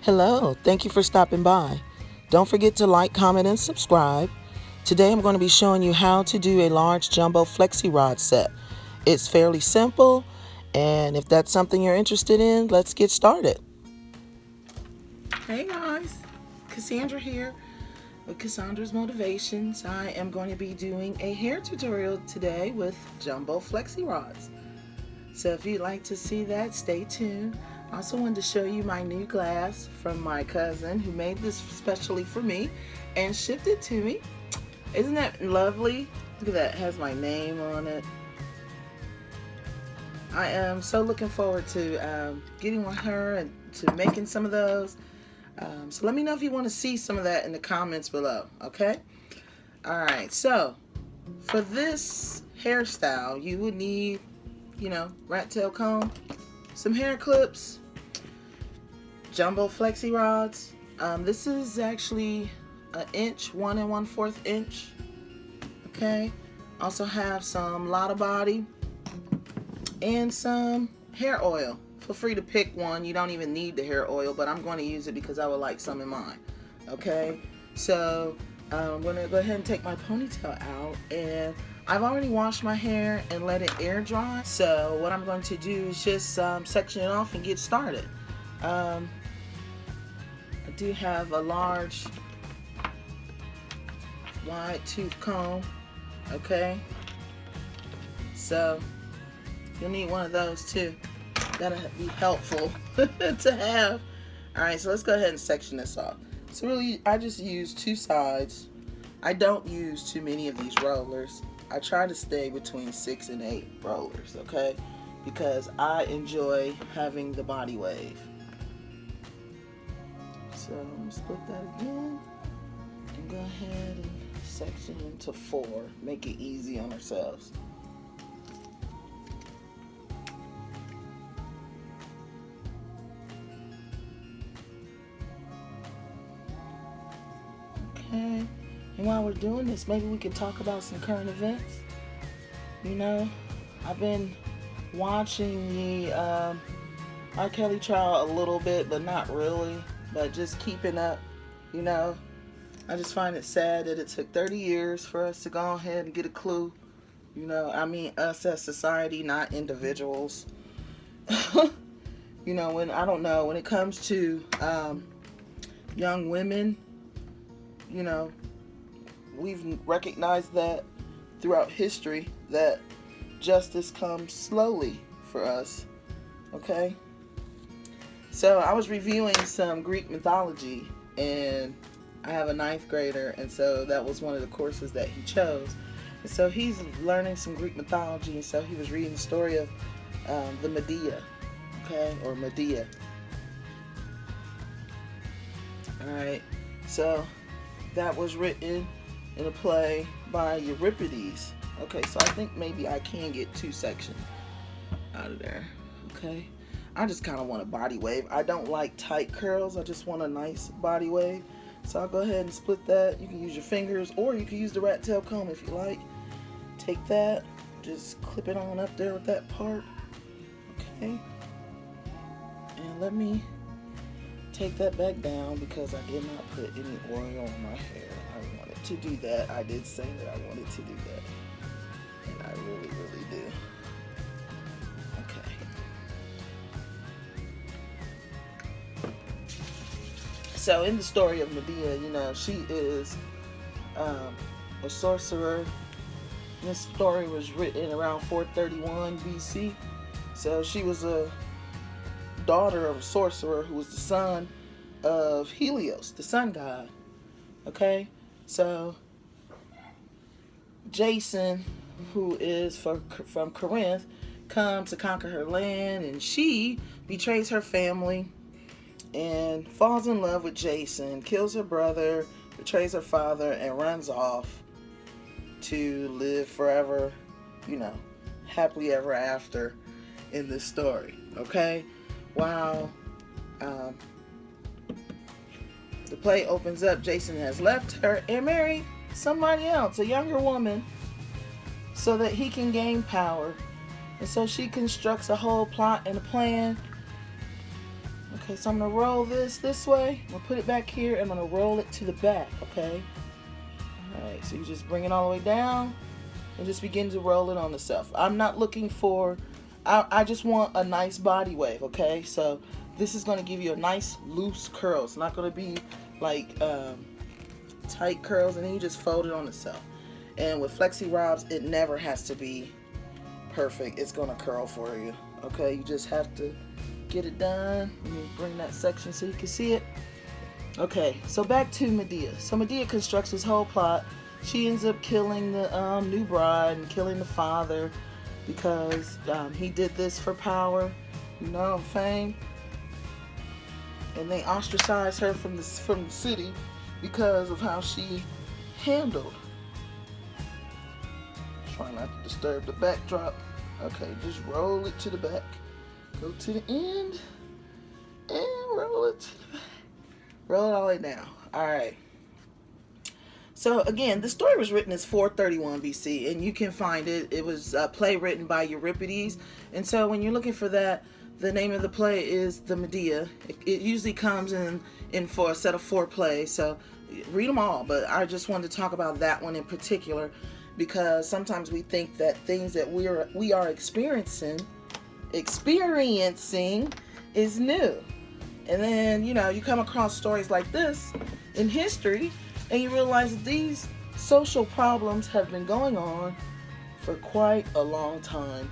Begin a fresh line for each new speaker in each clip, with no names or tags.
Hello, thank you for stopping by. Don't forget to like, comment, and subscribe. Today I'm going to be showing you how to do a large jumbo flexi rod set. It's fairly simple, and if that's something you're interested in, let's get started. Hey guys, Cassandra here with Cassandra's Motivations. I am going to be doing a hair tutorial today with jumbo flexi rods. So if you'd like to see that, stay tuned. I also wanted to show you my new glass from my cousin who made this specially for me and shipped it to me. Isn't that lovely? Look at that, it has my name on it. I am so looking forward to getting with her and to making some of those. So let me know if you want to see some of that in the comments below, okay? Alright, so for this hairstyle, you would need, rat tail comb, some hair clips, jumbo flexi rods. This is actually an inch, 1 1/4 inch. Okay. Also have some Lotta Body and some hair oil. Feel free to pick one. You don't even need the hair oil, but I'm going to use it because I would like some in mine. Okay. So I'm going to go ahead and take my ponytail out, and I've already washed my hair and let it air dry. So what I'm going to do is just section it off and get started. I do have a large wide tooth comb. Okay. So you'll need one of those too. That'll be helpful to have. Alright, so let's go ahead and section this off. So really, I just use two sides. I don't use too many of these rollers. I try to stay between 6 and 8 rollers, okay? Because I enjoy having the body wave. So I'm going to split that again and go ahead and section into 4. Make it easy on ourselves. Okay. And while we're doing this, maybe we could talk about some current events. I've been watching the R. Kelly trial a little bit, but not really. But just keeping up, I just find it sad that it took 30 years for us to go ahead and get a clue. Us as society, not individuals. When it comes to young women, we've recognized that throughout history that justice comes slowly for us. Okay? So I was reviewing some Greek mythology, and I have a 9th grader, and so that was one of the courses that he chose. And so he's learning some Greek mythology, and so he was reading the story of the Medea, okay, or Medea. Alright, so that was written in a play by Euripides. Okay, so I think maybe I can get 2 sections out of there. Okay, I just kind of want a body wave. I don't like tight curls. I just want a nice body wave. So I'll go ahead and split that. You can use your fingers, or you can use the rat tail comb if you like. Take that, just clip it on up there with that part. Okay, and let me take that back down because I did not put any oil on my hair. I wanted to do that. I did say that I wanted to do that, and I really, really do. Okay. So in the story of Medea, she is a sorcerer. This story was written around 431 BC. So she was a daughter of a sorcerer who was the son of Helios, the sun god. Okay, so Jason, who is from Corinth, comes to conquer her land, and she betrays her family and falls in love with Jason, kills her brother, betrays her father, and runs off to live forever, happily ever after in this story. Okay, while the play opens up, Jason has left her and married somebody else, a younger woman, so that he can gain power. And so she constructs a whole plot and a plan Okay, so I'm going to roll this way. I'm going to put it back here. I'm going to roll it to the back, okay? Alright, so you just bring it all the way down and just begin to roll it on the self. I'm not looking for, I just want a nice body wave, okay? So this is going to give you a nice loose curl. It's not going to be like tight curls, and then you just fold it on the self. And with Flexi Robs, it never has to be perfect. It's going to curl for you, okay? You just have to get it done. Let me bring that section so you can see it. Okay, so back to Medea. So Medea constructs this whole plot. She ends up killing the new bride and killing the father because he did this for power, fame. And they ostracize her from the city because of how she handled. Try not to disturb the backdrop. Okay, just roll it to the back. Go to the end and roll it to the back. Roll it all the way down. Alright. So again, the story was written as 431 BC, and you can find it. It was a play written by Euripides. And so when you're looking for that, the name of the play is The Medea. It usually comes in for a set of 4 plays. So read them all, but I just wanted to talk about that one in particular because sometimes we think that things that we are experiencing is new. And then, you come across stories like this in history and you realize that these social problems have been going on for quite a long time.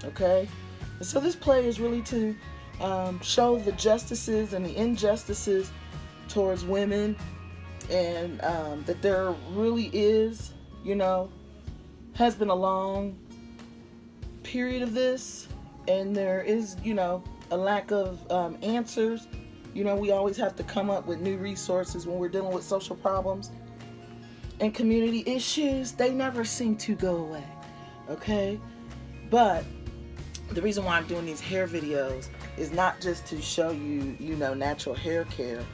Okay? And so this play is really to show the justices and the injustices towards women, and that there really is, has been a long period of this, and there is, a lack of answers. We always have to come up with new resources when we're dealing with social problems and community issues. They never seem to go away, okay? But the reason why I'm doing these hair videos is not just to show you, natural hair care,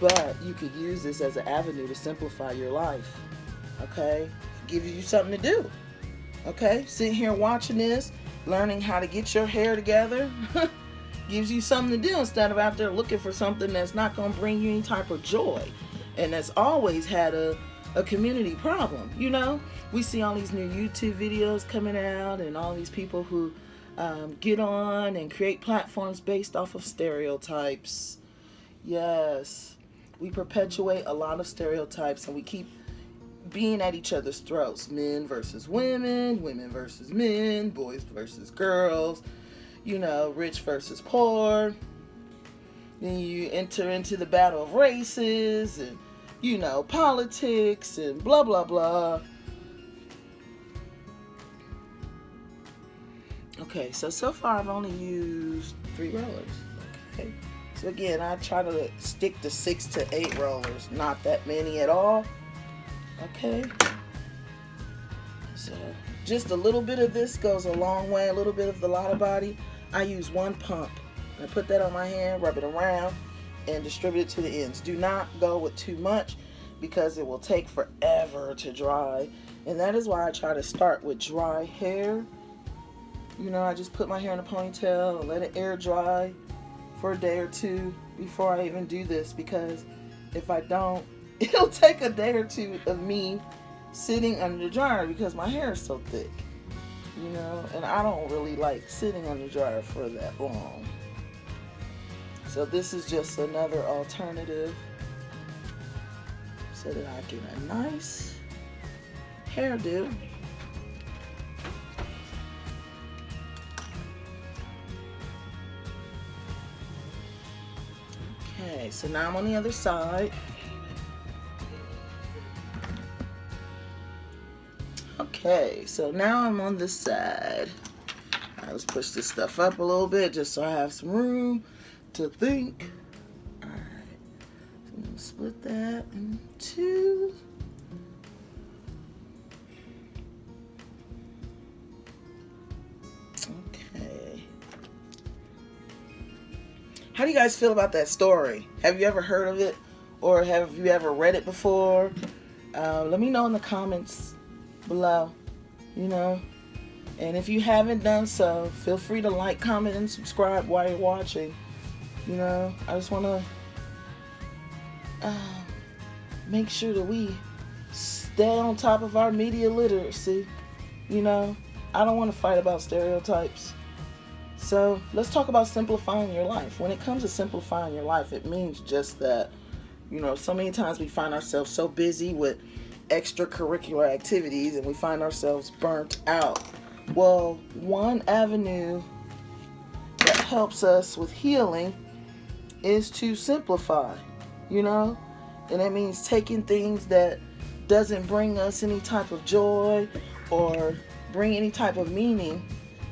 but you could use this as an avenue to simplify your life, okay? Give you something to do, okay? Sitting here watching this, learning how to get your hair together, gives you something to do instead of out there looking for something that's not going to bring you any type of joy, and that's always had a community problem. We see all these new YouTube videos coming out and all these people who get on and create platforms based off of stereotypes. Yes, we perpetuate a lot of stereotypes, and we keep being at each other's throats. Men versus women, women versus men, boys versus girls, rich versus poor. Then you enter into the battle of races and, politics and blah, blah, blah. Okay, so far I've only used 3 rollers. Okay, so again, I try to stick to 6 to 8 rollers, not that many at all. Okay, so just a little bit of this goes a long way, a little bit of the Lotta body. I use 1 pump. I put that on my hand, rub it around, and distribute it to the ends. Do not go with too much because it will take forever to dry. And that is why I try to start with dry hair. I just put my hair in a ponytail and let it air dry for a day or 2 before I even do this, because if I don't, it'll take a day or 2 of me sitting under the dryer because my hair is so thick. And I don't really like sitting on the dryer for that long. So this is just another alternative so that I get a nice hairdo. Okay, so now I'm on the other side. Okay, so now I'm on this side. All right, let's push this stuff up a little bit just so I have some room to think. All right, so I'm gonna split that in 2. Okay. How do you guys feel about that story? Have you ever heard of it, or have you ever read it before? Let me know in the comments below, and if you haven't done so, feel free to like, comment, and subscribe while you're watching. You know, I just want to make sure that we stay on top of our media literacy. You know, I don't want to fight about stereotypes. So let's talk about simplifying your life. When it comes to simplifying your life, it means just that, you know, so many times we find ourselves so busy with extracurricular activities and we find ourselves burnt out. Well, one avenue that helps us with healing is to simplify, you know, and that means taking things that doesn't bring us any type of joy or bring any type of meaning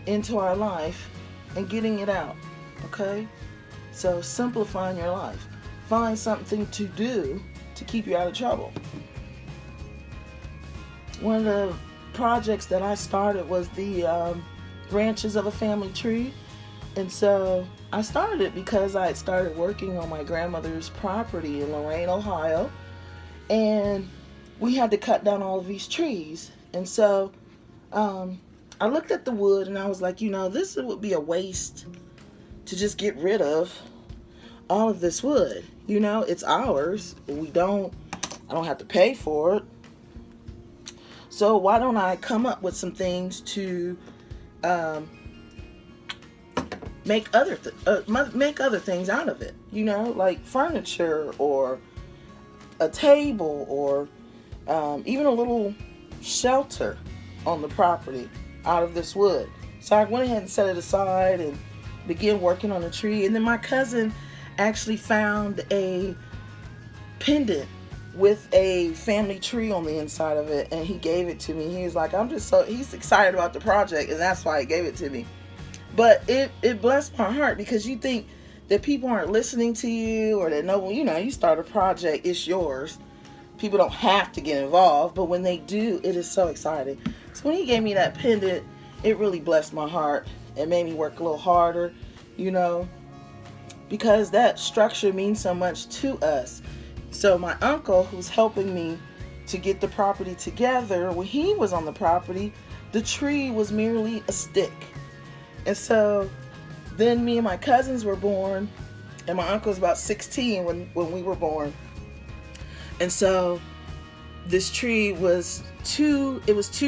into our life and getting it out. Okay, so simplifying your life. Find something to do to keep you out of trouble. One of the projects that I started was the branches of a family tree. And so I started it because I had started working on my grandmother's property in Lorain, Ohio. And we had to cut down all of these trees. And so I looked at the wood and I was like, you know, this would be a waste to just get rid of all of this wood. You know, it's ours. I don't have to pay for it. So why don't I come up with some things to make other things out of it? You know, like furniture or a table or even a little shelter on the property out of this wood. So I went ahead and set it aside and began working on the tree. And then my cousin actually found a pendant with a family tree on the inside of it, and he gave it to me. He was like, he's excited about the project, and that's why he gave it to me. But it blessed my heart, because you think that people aren't listening to you, or that you start a project, it's yours. People don't have to get involved, but when they do, it is so exciting. So when he gave me that pendant, it really blessed my heart. It made me work a little harder, you know, because that structure means so much to us. So my uncle, who's helping me to get the property together, when he was on the property, the tree was merely a stick. And so then me and my cousins were born, and my uncle was about 16 when we were born. And so this tree was two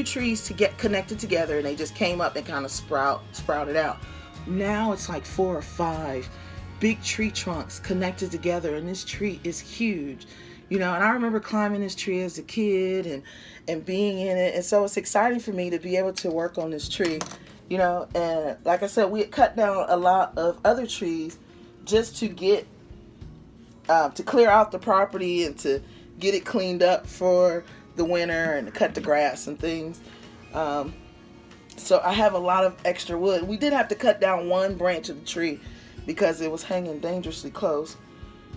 trees to get connected together, and they just came up and kind of sprouted out. Now it's like 4 or 5 big tree trunks connected together, and this tree is huge, you know. And I remember climbing this tree as a kid and being in it, and so it's exciting for me to be able to work on this tree, you know. And like I said, we had cut down a lot of other trees just to get to clear out the property and to get it cleaned up for the winter and to cut the grass and things. So I have a lot of extra wood. We did have to cut down one branch of the tree because it was hanging dangerously close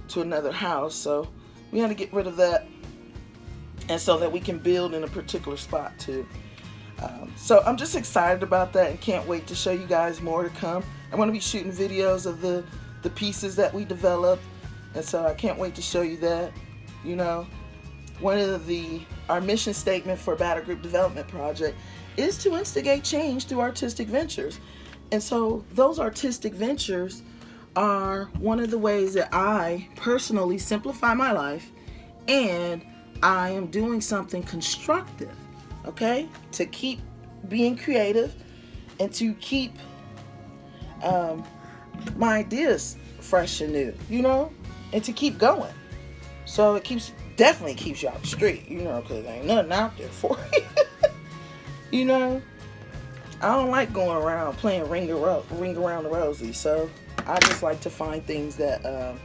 to another house. So we had to get rid of that, and so that we can build in a particular spot too. So I'm just excited about that and can't wait to show you guys more to come. I want to be shooting videos of the pieces that we developed, and so I can't wait to show you that. You know, one of our mission statement for Battle Group Development Project is to instigate change through artistic ventures. And so those artistic ventures are one of the ways that I personally simplify my life, and I am doing something constructive, okay, to keep being creative and to keep my ideas fresh and new, you know, and to keep going. So it definitely keeps you out the street, you know, because there ain't nothing out there for you. You know, I don't like going around playing ring around the rosy. So I just like to find things that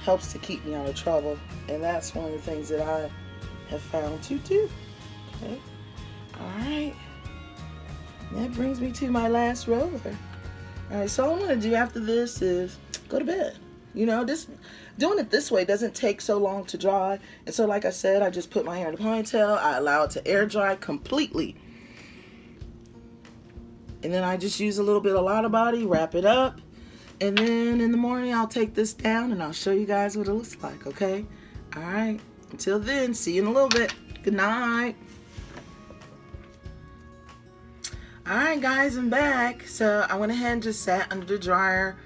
helps to keep me out of trouble. And that's one of the things that I have found to do. Okay. All right. That brings me to my last roller. All right. So all I'm going to do after this is go to bed. You know, doing it this way doesn't take so long to dry. And so, like I said, I just put my hair in a ponytail. I allow it to air dry completely. And then I just use a little bit of Lotta Body, wrap it up. And then in the morning, I'll take this down and I'll show you guys what it looks like, okay? All right. Until then, see you in a little bit. Good night. All right, guys, I'm back. So I went ahead and just sat under the dryer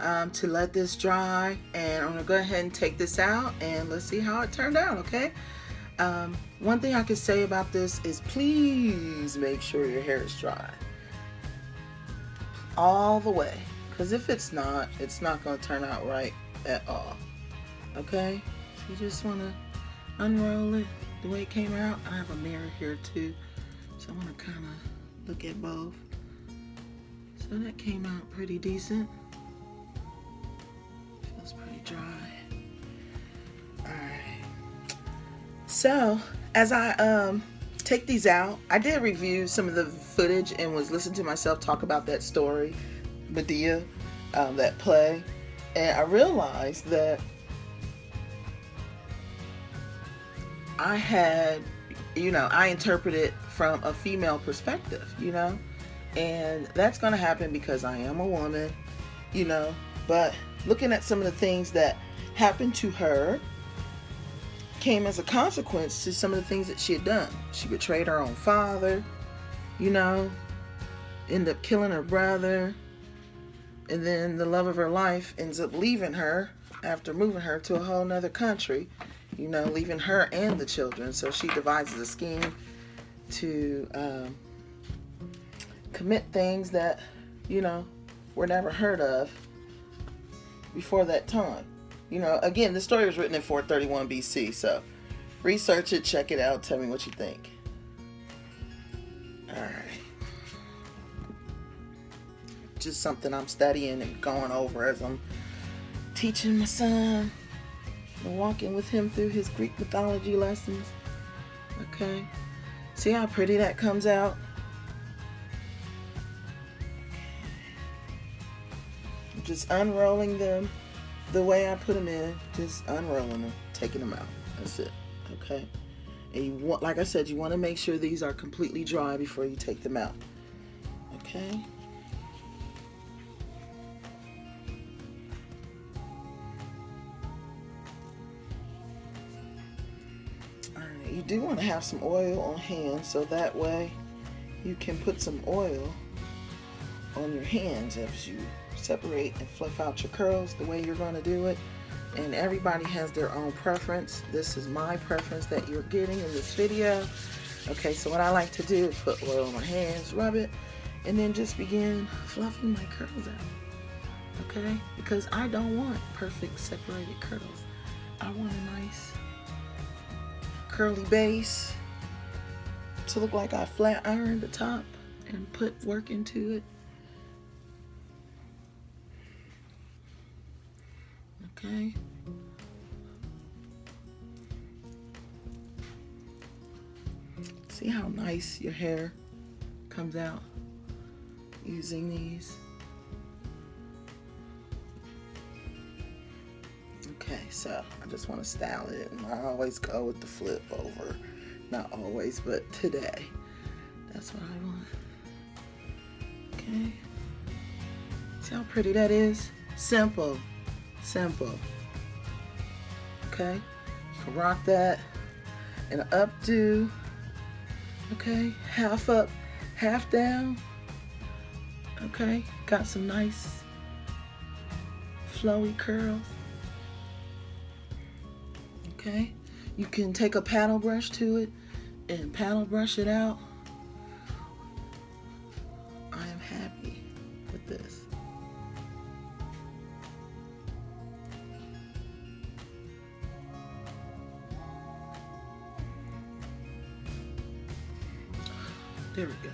to let this dry, and I'm gonna go ahead and take this out and let's see how it turned out. Okay. One thing I can say about this is please make sure your hair is dry all the way, because if it's not going to turn out right at all. Okay, so you just want to unroll it the way it came out. I have a mirror here too, so I want to kind of look at both. So that came out pretty decent. Feels pretty dry. Alright, so as I take these out, I did review some of the footage and was listening to myself talk about that story, Medea, that play, and I realized that I had, I interpreted from a female perspective, and that's going to happen because I am a woman, but looking at some of the things that happened to her came as a consequence to some of the things that she had done. She betrayed her own father, ended up killing her brother, and then the love of her life ends up leaving her after moving her to a whole nother country, leaving her and the children. So she devises a scheme to commit things that, were never heard of before that time. Again, the story was written in 431 BC, so research it, check it out, tell me what you think. Alright. Just something I'm studying and going over as I'm teaching my son and walking with him through his Greek mythology lessons. Okay. See how pretty that comes out? I'm just unrolling them the way I put them in, just unrolling them, taking them out. That's it. Okay. And you want, like I said, you want to make sure these are completely dry before you take them out. Okay. Alright, you do want to have some oil on hand, so that way you can put some oil on your hands as you separate and fluff out your curls the way you're going to do it. And everybody has their own preference. This is my preference that you're getting in this video. Okay, so what I like to do is put oil on my hands, rub it, and then just begin fluffing my curls out. Okay, because I don't want perfect separated curls. I want a nice curly base to look like I flat ironed the top and put work into it. Okay. See how nice your hair comes out using these? Okay, so I just want to style it, and I always go with the flip over. Not always, but today. That's what I want. Okay. See how pretty that is? Simple. Simple. Okay, you can rock that in an updo. Okay, half up, half down. Okay, got some nice flowy curls. Okay, you can take a paddle brush to it and paddle brush it out. I am happy with this. There we go.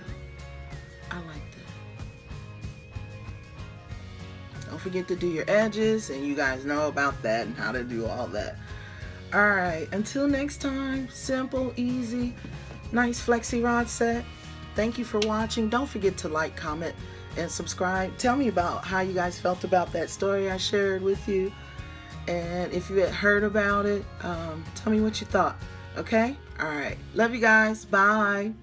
I like that. Don't forget to do your edges, and you guys know about that and how to do all that. Alright, until next time, simple, easy, nice flexi rod set. Thank you for watching. Don't forget to like, comment, and subscribe. Tell me about how you guys felt about that story I shared with you. And if you had heard about it, tell me what you thought. Okay? Alright. Love you guys. Bye.